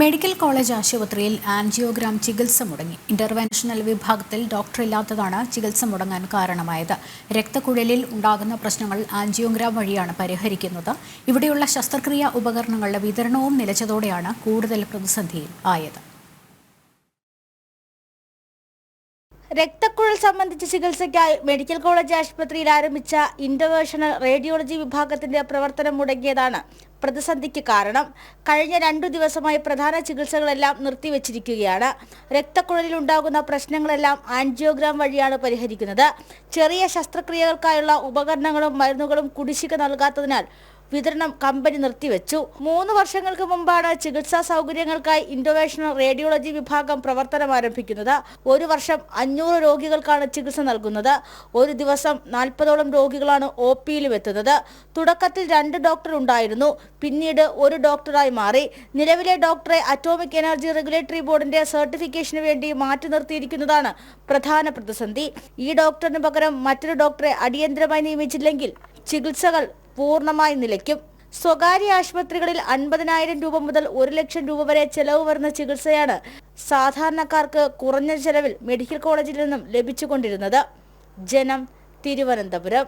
Medical college ആശുപത്രിയിൽ angiogram ചികിത്സ മുടങ്ങി. ഇന്റർവെൻഷണൽ വിഭാഗത്തിൽ ഡോക്ടറില്ലാത്തതാണ് ചികിത്സ മുടങ്ങാൻ കാരണമായത്. രക്തക്കുഴലിൽ ഉണ്ടാകുന്ന പ്രശ്നങ്ങൾ ആൻജിയോഗ്രാം വഴിയാണ് പരിഹരിക്കുന്നത്. ഇവിടെയുള്ള ശസ്ത്രക്രിയാ ഉപകരണങ്ങളുടെ വിതരണവും നിലച്ചതോടെയാണ് കൂടുതൽ പ്രതിസന്ധിയിൽ ആയത്. രക്തക്കുഴൽ സംബന്ധിച്ച ചികിത്സയ്ക്കായി മെഡിക്കൽ കോളേജ് ആശുപത്രിയിൽ ആരംഭിച്ച ഇന്റർവെൻഷണൽ റേഡിയോളജി വിഭാഗത്തിന്റെ പ്രവർത്തനം മുടങ്ങിയതാണ് പ്രതിസന്ധിക്ക് കാരണം. കഴിഞ്ഞ 2 ദിവസമായി പ്രധാന ചികിത്സകളെല്ലാം നിർത്തിവച്ചിരിക്കുകയാണ്. രക്തക്കുഴലിൽ ഉണ്ടാകുന്ന പ്രശ്നങ്ങളെല്ലാം ആൻജിയോഗ്രാം വഴിയാണ് പരിഹരിക്കുന്നത്. ചെറിയ ശസ്ത്രക്രിയകൾക്കായുള്ള ഉപകരണങ്ങളും മരുന്നുകളും കുടിശ്ശിക നൽകാത്തതിനാൽ വിതരണം കമ്പനി നിർത്തിവെച്ചു. 3 വർഷങ്ങൾക്ക് മുമ്പാണ് ചികിത്സാ സൗകര്യങ്ങൾക്കായി ഇന്റർവെൻഷണൽ റേഡിയോളജി വിഭാഗം പ്രവർത്തനം ആരംഭിക്കുന്നത്. ഒരു വർഷം 500 രോഗികൾക്കാണ് ചികിത്സ നൽകുന്നത്. ഒരു ദിവസം 40ഓളം രോഗികളാണ് OPയിലും എത്തുന്നത്. തുടക്കത്തിൽ 2 ഡോക്ടർ ഉണ്ടായിരുന്നു, പിന്നീട് 1 ഡോക്ടറായി മാറി. നിലവിലെ ഡോക്ടറെ അറ്റോമിക് എനർജി റെഗുലേറ്ററി ബോർഡിന്റെ സർട്ടിഫിക്കേഷന് വേണ്ടി മാറ്റി നിർത്തിയിരിക്കുന്നതാണ് പ്രധാന പ്രതിസന്ധി. ഈ ഡോക്ടറിന് പകരം മറ്റൊരു ഡോക്ടറെ അടിയന്തരമായി നിയമിച്ചില്ലെങ്കിൽ ചികിത്സകൾ പൂർണ്ണമായി നിലയ്ക്കും. സ്വകാര്യ ആശുപത്രികളിൽ 50,000 രൂപ മുതൽ 1 ലക്ഷം രൂപ വരെ ചെലവ് വരുന്ന ചികിത്സയാണ് സാധാരണക്കാർക്ക് കുറഞ്ഞ ചെലവിൽ മെഡിക്കൽ കോളേജിൽ നിന്നും ലഭിച്ചുകൊണ്ടിരുന്നത്. ജനം, തിരുവനന്തപുരം.